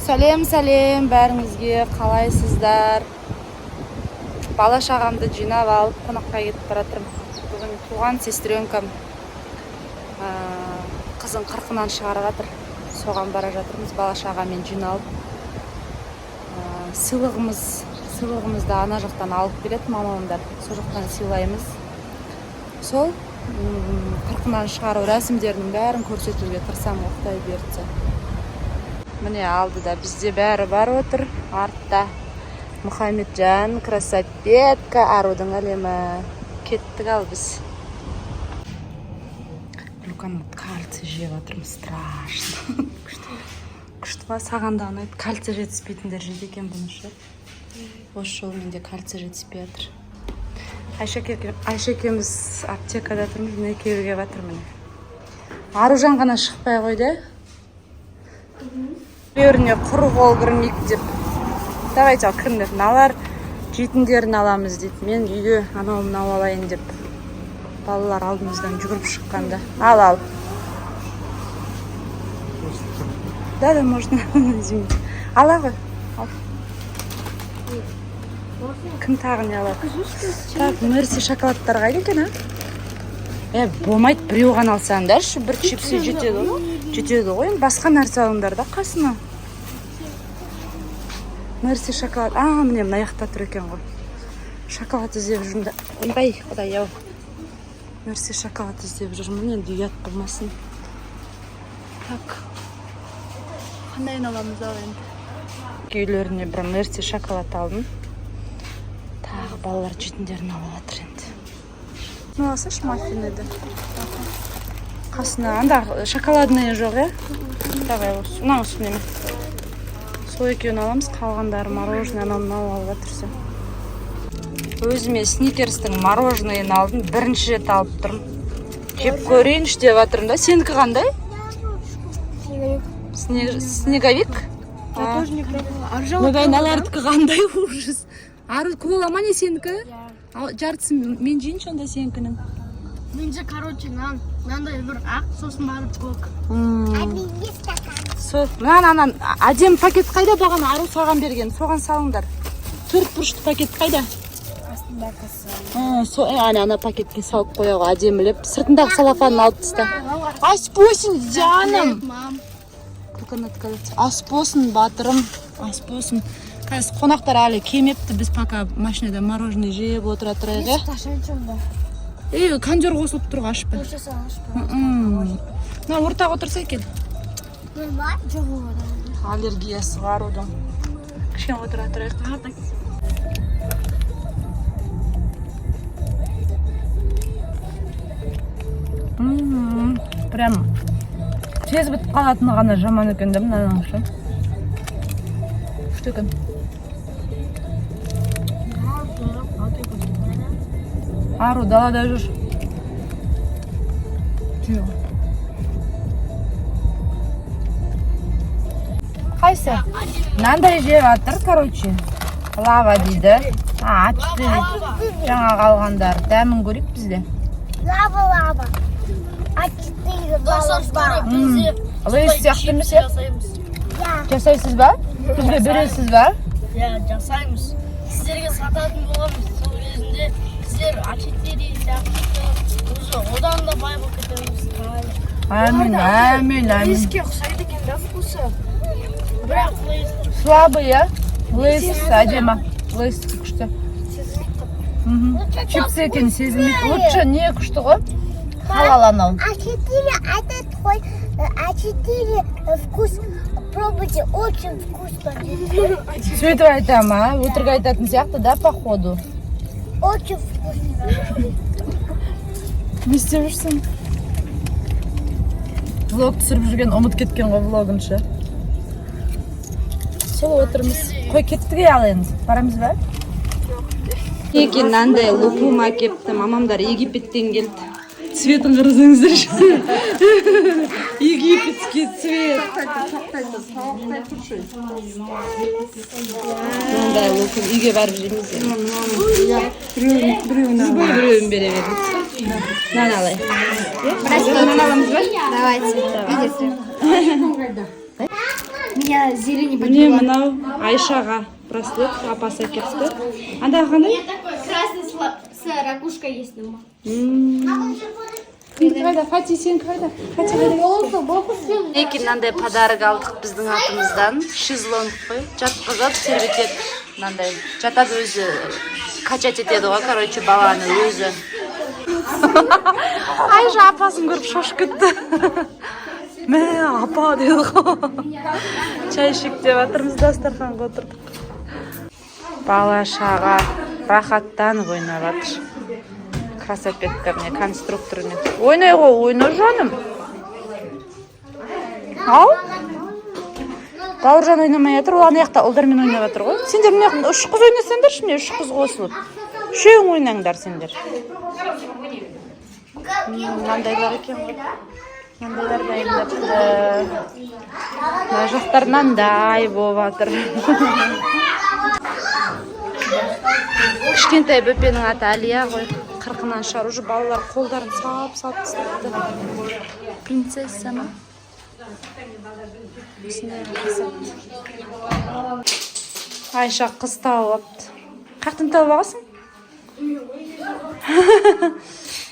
Сәлем бәріңізге, қалайсыздар? Бала шағамды жинап алып қонаққа кетіп баратырмын. Бүгін туған сестренкам қызын 40-нан шығарып жатыр. Соған бара жатырмыз бала шағамен жиналып. Сыйлығымызды ана жақтан алып келеді мамамдар. Сол жақтан сыйлаймыз. Сол 40-нан шығару рәсімдерінің бәрін көрсетуге тырысам, Құдай берді. Міне алдыда бізде бәрі бар отыр. Артта Мұхамеджан, красаветка, арудың әлемі. Кеттік ал біз. Люкан кальций жеп жатырмыз, страшно. Күшті ба, саған да ұнайды. Кальций жетіспейтіндер жейді екен бұны ше. Осы жол менде кальций жетіспей жатыр. Айша екеуміз аптекада тұрмыз, міне келуге жатыр міне. Аружан ғана шықпай қойды. Өріне құры қол кірмейік деп. Давайте кіріңдер, налар жейтіндерін аламыз дейді. Мен үйге анауымын алайын деп. Балалар алдымыздан жүгіріп шыққанда. Ал. Да, можно. Извините. Ала ғой. Ал. Кім тағы не алады? Так, Мерси шоколадтар қайда екен, а? Болмайды, біреу ғана алсаңдаршы, бір чипсы жетеді ғой. Жетеді ғой, басқа нәрсе алыңдар да қасына. Мерси шоколад. Міне мына жақта тұр екен ғой. Шоколад іздеп жүрмін. Ойбай, Құдай-ау. Мерси шоколад іздеп жүрмін, енді ұят болмасын. Так. Қандайын аламыз ал енді? Үйлеріне бір Мерси шоколад алдым. Тағы балалар жейтіндерін алып жатыр енді. Ne olsa маффин еді. Қасына анда шоколадный жоқ, е? Давай осы. Мына осы неме. Сол екеуін аламыз, қалғандары мороженое анауын алып жатырса. Өзіме сникерстің мороженыйын алдым, бірінші рет алып тұрмын. Жеп көрейінші деп жатырмын да. Сенікі қандай? Снеговик? Я тоже не пробовала. Ойбай, налардікі қандай ужас. Арудікі бола ма не сенікі? Жартысын мен жейінші онда сенікінің. Менде, короче, мынандай бір ақ, сосын барып көк. Мынан әдем пакет қайда бағана ару саған берген? Соған салыңдар. 4 бұрышты пакет қайда? Астында қасы. Ана пакетке салып қояғы әдемілеп. Сыртындағы салафанын алып тыста. Аспосын, жаным. Аспосын, батырым. Аспосын. Қазір қонақтар әлі кемепті, біз пока машинада мороженое жеп отыра тұрайық, е? Кондер қосылып тұрға ашпа. На, ортаға отырса екен. Аллергиясы бар одан. Кішкен отыра тұрайық. Прям тез бітіп қалатыны ғана жаман екен де мынаның үшін. Күшті екен. Ару, далада жүр. Қайсы? Мынандай жеп жатыр, короче. Лава дейді. Açты. Жаңа қалғандар. Дәмін көрейік бізде. Лава. Açты. Лейс сияқты емес, е? Жасайсыз ба? Бізге бересіз ба? Жасаймыз. Сіздерге сататын боламыз. Сол кезінде сіздер ачеттері сияқты одан да бай болып кетеміз. Әмин. Лейске ұқсайды екен да вкусы. Бірақ лейс Слабый, е? Лейс әдемі. Лейс күшті. Чипсы екен сезілмейді. Лучше не күшті ғой? Халал анау. А4 вкус. Пробуйте, очень вкусно. Сөйтіп айтам, а? Өтірік айтатын сияқты, да, походу? Очень вкусно. Не істеп жүрсің? Влог түсіріп жүрген, ұмыт кеткен ғой влогын ше. Сол отырмыз. Қой кеттіге ал енді. Барамыз ба? Екен нандай лукума кепті. Мамамдар Египеттен келді. Цветін қырызыңыздар. Египетский цвет. Мындай лукум. Үйге барып жейміз. Біреуін бере беріңіз. Нан алай. Нан аламыз ба? Давайте. меня зелень Міне мынау Айшаға браслет апасы әкеліпті. Анда қандай? Красный с ракушкой есть дома. Қайда? Фати сен қайда? Екен мынандай подарок алдық біздің атымыздан. Шезлонг қой. Жатқызып тербетеді. Мынандай жатады өзі. Качать етеді ғой, короче, баланы өзі. Айша апасын көріп шошып кетті. Мә, апа деді ғой. Чай ішейік деп жатырмыз, дастарханға отырдық. Бала шаға рахаттанып ойнап жатыр. Красопеткамен, конструктормен. Ойнай ғой, ойна жаным. Ау? Бауыржан ойнамай жатыр, ол ана жақта ұлдармен ойнап жатыр ғой. Сендер мына жақта үш қыз ойнасаңдар, міне үш қыз қосылып. Үшеуің ойнаңдар сендер. Мынандайлар екен ғой. Мынандайлар дайындапты. Мына жақтар мынандай болып жатыр. Кішкентай бөпенің аты Әлия ғой. Қырқынан шығар, уже балалар қолдарын сап тастапты. Принцесса ма? Айша қыз тауып апты. Қақтың тауып ағасың?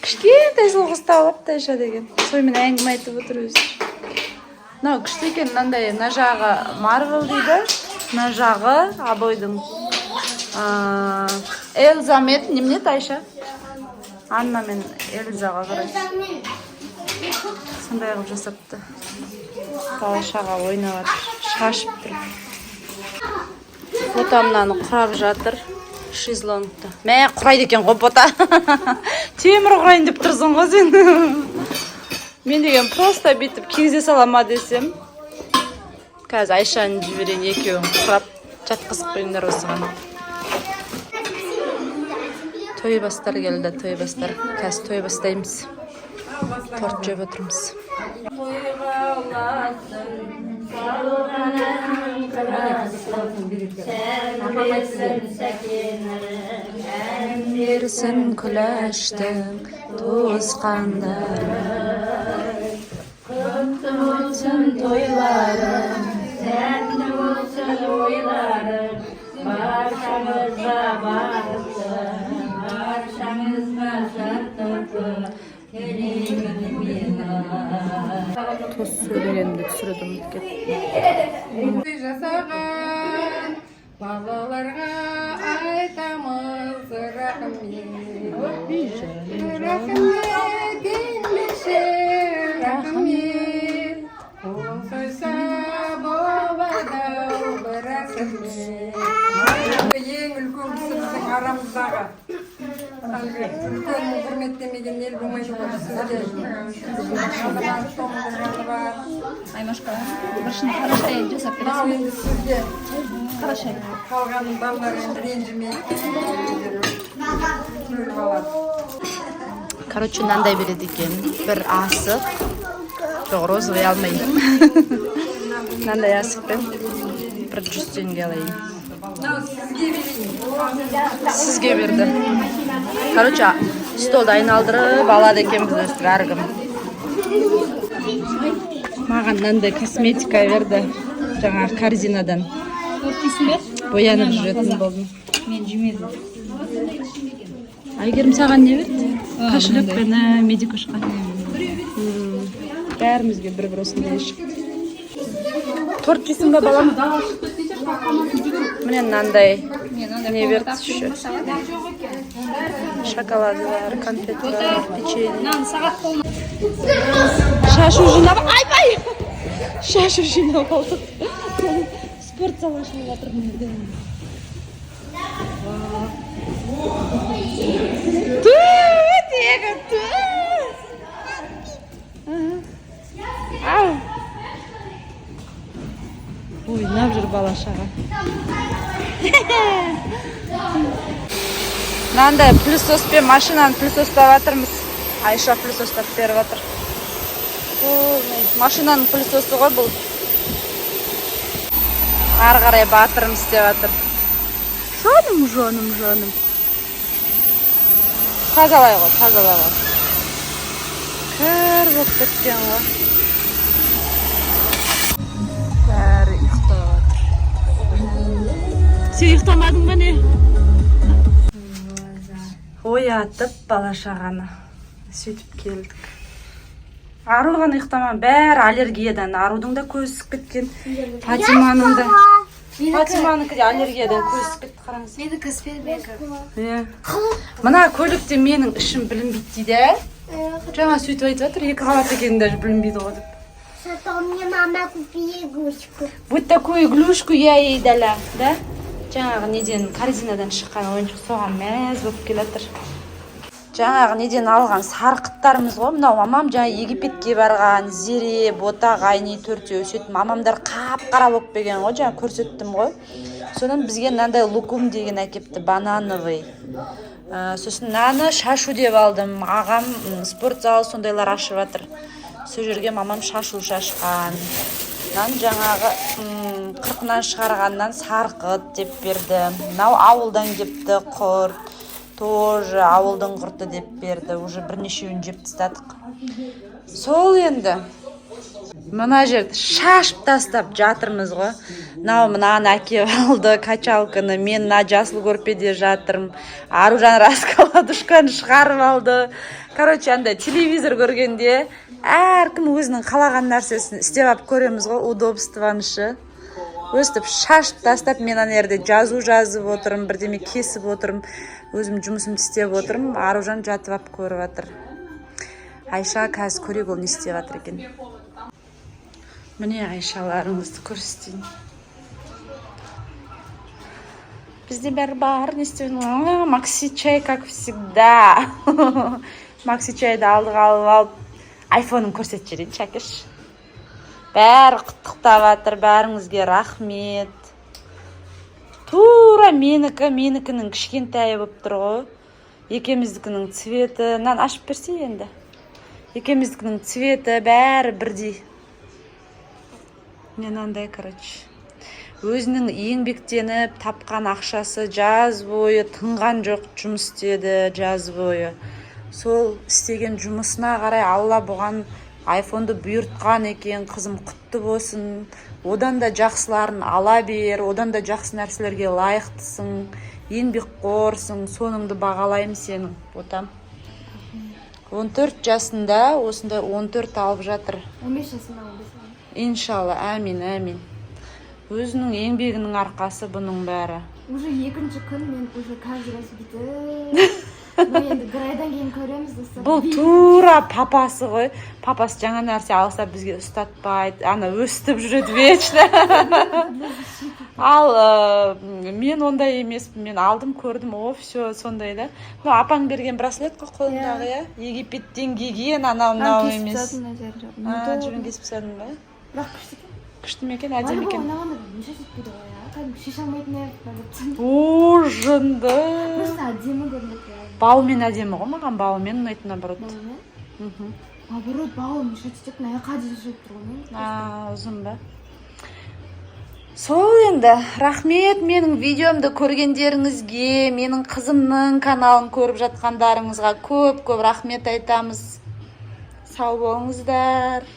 Кішкентай сол қыз тауып апты Айша деген. Соймен әңгіме айтып отыр өзі. Мынау күшті екен, мынандай, мына жағы Марвел дейді, мына жағы абойдың. Эльза мет, немене Айша? Анна мен Эльзаға қарайды. Сондай қылып жасапты. Балашаға ойнап жатыр, шашып тұр. Ботамнаны құрап жатыр, шезлонгты. Мә, құрайды екен ғой бота. Темір құрайын деп тұрсың ғой сен. Мен деген просто бүйтіп кигізе салама десем. Қазір Айшаны жіберейін, екеуін құрап жатқызып қойыңдар осыған. Той бастар келді, той бастар. Қазір той бастаймыз. Торт жеп отырмыз. Берсін күләштің туысқандары, құтты болсын тойларың, сәтті болсын ойларың, баршамызға бақытты, баршамызға шаттық. Тоз сөйлегенде түсіруді ұмытып кеттім. Жасаған балаларға айтамыз рахмет. Рахмет ендеше рахмет. Қолың сойса болады бір рахмет. Ең үлкен кісіміздің арамыздағы. Үлкен құрметтемеген ел болмайды ғой сізде. Аймашқа, бір шын қарашай жасап бересің. Енді сізге Қарашай. қалған балалар енді ренжімейді. Көріп алады. Короче, мынандай береді екен. Бір асық. Жоқ, розовый алмайды. Мынандай асықпен бір 100 теңге алайын. Сізге берді. Короче, столды айналдырып алады екен біз өстіп әркім. Маған мынандай косметика берді. Жаңа корзинадан. Боянып жүретін болдым. Мен жемедім. Айгерім саған не берді? Кошелек пен медикошқа. Бәрімізге бір осындай шықты. Торт жейсің ба балам? Міне мынандай не берді еще. Шоколады бар, конфеті бар, печенье. Шашу жинап, айбай! Шашу жинап алдық. Спорт зал ашылып жатыр. Тегі, Ау! Ойнап жүр бала-шаға. Мынандай плюсоспен машинаны плюсостап жатырмыз. Айша плюсостап беріп жатыр. Машинаның плюсосы ғой бұл. Ары қарай батырымыз деп жатыр. Жаным. Тазалай ғой. Кір болып кеткен ғой. Бәрі ұйықтап Сен ұйықтамадың ба не? Оятып бала шағаны сөйтіп келдік. Арылған ұйықтаман бәрі аллергиядан. Арудың да көзі ісіп кеткен. Фатиманың да. Фатиманыкі де аллергиядан көзі ісіп кетті, қараңыз. Менікі іспеді. Мына көлікте менің ішім білінбейді дейді. Жаңа сөйтіп айтып жатыр, 2 қабат екенін даже білінбейді ғой деп. Зато мне мама купила игрушку. Вот такую игрушку я ей дала, да? Жаңағы неден, корзинадан шыққан ойыншық соған мәз болып келатыр. Жаңағы неден алған сарқыттарымыз ғой. Мынау мамам жаңа Египетке барған, Зере, Бота, Ғайни 4-еу сөйтіп мамамдар қап-қара болып келген ғой, жаңа көрсеттім ғой. Содан бізге мынандай лукум деген әкепті, банановый. Сосын наны шашу деп алдым. Ағам спорт залы сондайлар ашып жатыр. Сол жерге мамам шашу шашқан. Нан жаңағы 40-нан шығарғаннан сарқыт деп берді. Мынау ауылдан кепті құрт. Тоже ауылдың құрты деп берді. Уже бірнешеуін жеп тастадық. Сол енді. Мына жерді шашып тастап жатырмыз ғой. Мынаны әкеп алды, качалканы. Мен мына жасыл көрпеде жатырмын. Аружан раскаладушканы шығарып алды. Короче, андай телевизор көргенде әркім өзінің қалаған нәрсесін істеп алып көреміз ғой, удобствонышы. Өстіп шашып тастап, мен ана жерде жазып отырмын, бірдеме кесіп отырмын, өзім жұмысымды істеп отырмын. Аружан жатып алып көріп жатыр. Айша қазір көрейік ол не істеп жатыр екен. Міне Айшаларыңызды көрсетейін. Бізде бәрі бар, не істеп. Макси чай, как всегда. Макси чайды алдық алып, айфонын көрсетіп жіберейін, шәкеш. Бәрі құттықтап жатыр, бәріңізге рахмет. Тура менікінің кішкентайы болып тұр ғой. Екеміздікінің цветі, мынаны ашып берсе енді. Екеміздікінің цветі бәрі бірдей. Менандай, короче. Өзінің еңбектеніп тапқан ақшасы жаз бойы тынған жоқ, жұмыс істеді жаз бойы. Сол істеген жұмысына қарай Алла бұған айфонды бұйыртқан екен, қызым құтты болсын. Одан да жақсыларын ала бер, одан да жақсы нәрселерге лайықтысың, еңбекқорсың, соныңды бағалаймын сенің, Ботам. 14 жасында, осында 14 алып жатыр. 15 жасында 15. Иншалла, әмин. Өзінің еңбегінің арқасы бұның бәрі. Уже екінші күн мен уже каждый раз бүйтіп. Мен енді бір айдан кейін көреміз достар. Бұл тура папасы ғой. Папасы жаңа нәрсе алса бізге ұстатпайды. Ана өстіп жүреді вечно. Ал мен ондай емеспін. Мен алдым, көрдім, все сондай да. Апаң берген браслет қой қолындағы, иә? Египеттен келген анау емес. Жүбін кесіп тастадың ба? Бірақ күшті екен. Күшті ме екен, әдемі екен. Ойнағанда неше жетпейді ғой, иә? Кәдімгі шеше алмайтын аяқ. О, жынды. Просто әдемі көрінеді. Бауымен әдемі ғой, маған бауымен ұнайды наоборот. Наоборот, бауымен шетететін аяққа дейін жүріп тұрғанмен. Ұзын ба? Сол енді, рахмет менің видеомды көргендеріңізге, менің қызымның каналын көріп жатқандарыңызға көп рахмет айтамыз. Сау болыңыздар.